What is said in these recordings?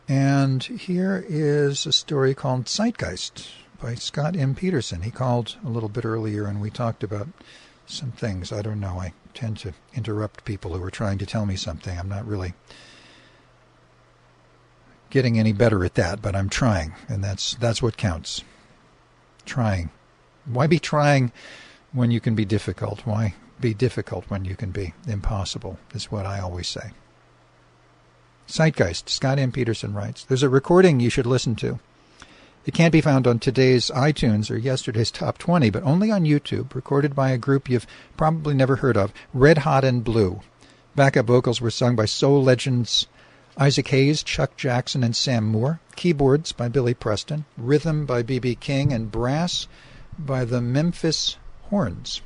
And here is a story called Zeitgeist by Scott M. Peterson. He called a little bit earlier and we talked about some things. I don't know. I tend to interrupt people who are trying to tell me something. I'm not really getting any better at that, but I'm trying, and that's what counts. Trying. Why be trying when you can be difficult? Why be difficult when you can be impossible, is what I always say. Zeitgeist, Scott M. Peterson writes, there's a recording you should listen to. It can't be found on today's iTunes or yesterday's Top 20, but only on YouTube, recorded by a group you've probably never heard of, Red Hot and Blue. Backup vocals were sung by soul legends Isaac Hayes, Chuck Jackson, and Sam Moore. Keyboards by Billy Preston. Rhythm by B.B. King. And brass by the Memphis Horns.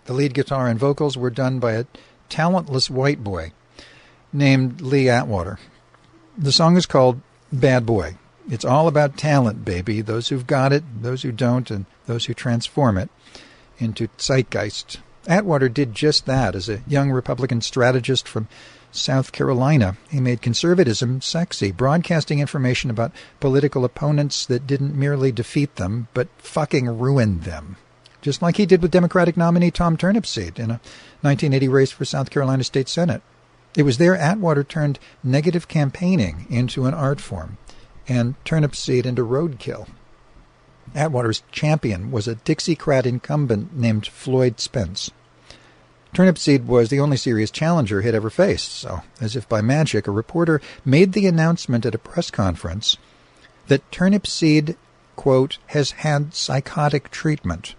The lead guitar and vocals were done by a talentless white boy named Lee Atwater. The song is called Bad Boy. It's all about talent, baby. Those who've got it, those who don't, and those who transform it into Zeitgeist. Atwater did just that as a young Republican strategist from South Carolina. He made conservatism sexy, broadcasting information about political opponents that didn't merely defeat them, but fucking ruined them. Just like he did with Democratic nominee Tom Turnipseed in a 1980 race for South Carolina State Senate. It was there Atwater turned negative campaigning into an art form and Turnipseed into roadkill. Atwater's champion was a Dixiecrat incumbent named Floyd Spence. Turnipseed was the only serious challenger he'd ever faced, so, as if by magic, a reporter made the announcement at a press conference that Turnipseed, quote, has had psychotic treatment,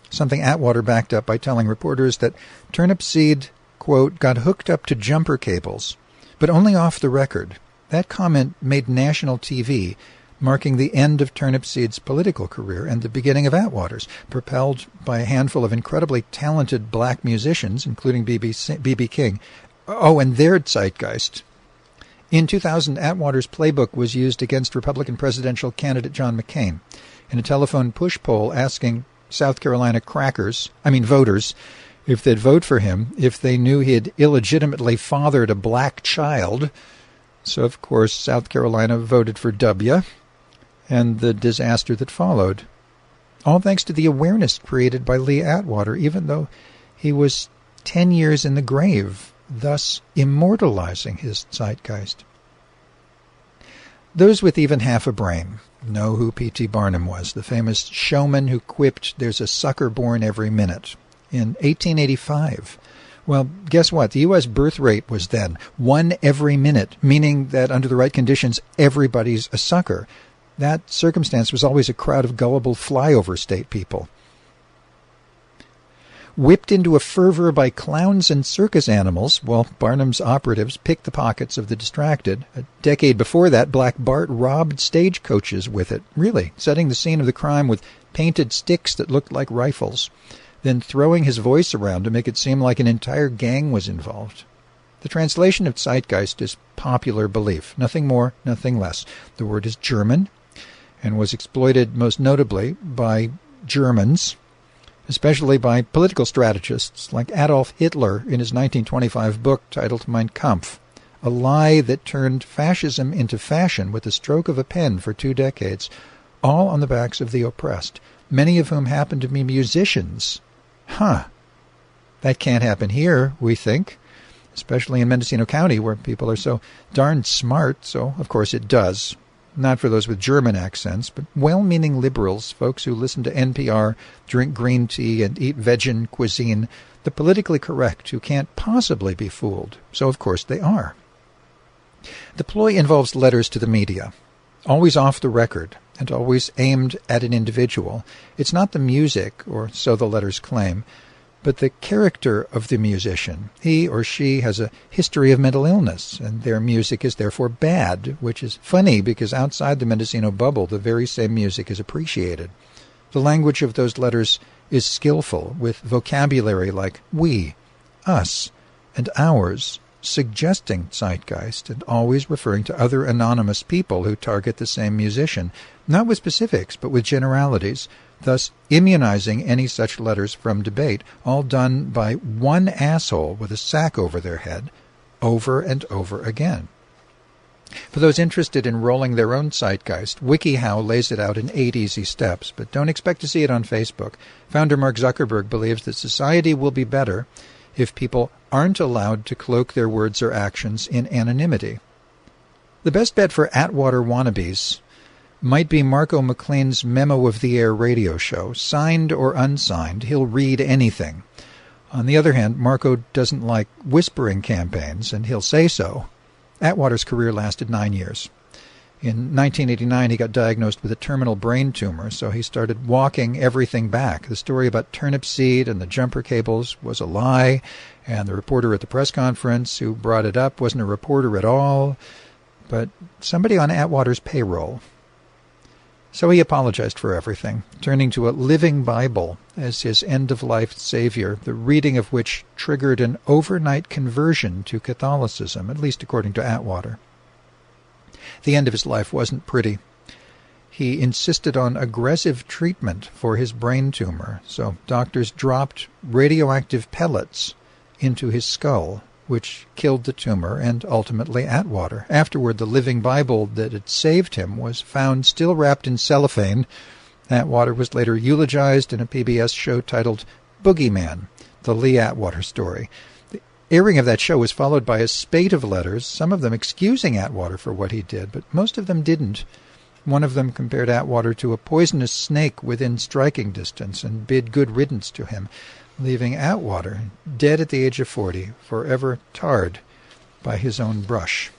something Atwater backed up by telling reporters that Turnipseed, quote, got hooked up to jumper cables, but only off the record. That comment made national TV, marking the end of Turnipseed's political career and the beginning of Atwater's, propelled by a handful of incredibly talented black musicians, including B.B. King. Oh, and their Zeitgeist. In 2000, Atwater's playbook was used against Republican presidential candidate John McCain in a telephone push poll asking South Carolina voters, if they'd vote for him if they knew he had illegitimately fathered a black child. So, of course, South Carolina voted for W, and the disaster that followed. All thanks to the awareness created by Lee Atwater, even though he was 10 years in the grave, thus immortalizing his Zeitgeist. Those with even half a brain know who P.T. Barnum was, the famous showman who quipped, "There's a sucker born every minute," in 1885. Well, guess what? The U.S. birth rate was then 1 every minute, meaning that under the right conditions, everybody's a sucker. That circumstance was always a crowd of gullible flyover state people. Whipped into a fervor by clowns and circus animals, while Barnum's operatives picked the pockets of the distracted. A decade before that, Black Bart robbed stagecoaches with it, really, setting the scene of the crime with painted sticks that looked like rifles, then throwing his voice around to make it seem like an entire gang was involved. The translation of Zeitgeist is popular belief, nothing more, nothing less. The word is German and was exploited most notably by Germans, especially by political strategists like Adolf Hitler in his 1925 book titled Mein Kampf, a lie that turned fascism into fashion with the stroke of a pen for 2 decades, all on the backs of the oppressed, many of whom happened to be musicians. That can't happen here, we think, especially in Mendocino County, where people are so darn smart, so of course it does. Not for those with German accents, but well-meaning liberals, folks who listen to NPR, drink green tea, and eat vegan cuisine, the politically correct who can't possibly be fooled. So of course they are. The ploy involves letters to the media, always off the record, and always aimed at an individual. It's not the music, or so the letters claim, but the character of the musician. He or she has a history of mental illness, and their music is therefore bad, which is funny because outside the Mendocino bubble, the very same music is appreciated. The language of those letters is skillful, with vocabulary like we, us, and ours, suggesting Zeitgeist and always referring to other anonymous people who target the same musician, not with specifics, but with generalities, thus immunizing any such letters from debate, all done by one asshole with a sack over their head, over and over again. For those interested in rolling their own Zeitgeist, WikiHow lays it out in 8 easy steps, but don't expect to see it on Facebook. Founder Mark Zuckerberg believes that society will be better if people aren't allowed to cloak their words or actions in anonymity. The best bet for Atwater wannabes might be Marco McClean's Memo of the Air radio show. Signed or unsigned, he'll read anything. On the other hand, Marco doesn't like whispering campaigns, and he'll say so. Atwater's career lasted 9 years. In 1989, he got diagnosed with a terminal brain tumor, so he started walking everything back. The story about turnip seed and the jumper cables was a lie, and the reporter at the press conference who brought it up wasn't a reporter at all, but somebody on Atwater's payroll. So he apologized for everything, turning to a living Bible as his end-of-life savior, the reading of which triggered an overnight conversion to Catholicism, at least according to Atwater. The end of his life wasn't pretty. He insisted on aggressive treatment for his brain tumor, so doctors dropped radioactive pellets into his skull, which killed the tumor and ultimately Atwater. Afterward, the living Bible that had saved him was found still wrapped in cellophane. Atwater was later eulogized in a PBS show titled Boogeyman, the Lee Atwater story. The airing of that show was followed by a spate of letters, some of them excusing Atwater for what he did, but most of them didn't. One of them compared Atwater to a poisonous snake within striking distance and bid good riddance to him, leaving Atwater dead at the age of 40, forever tarred by his own brush.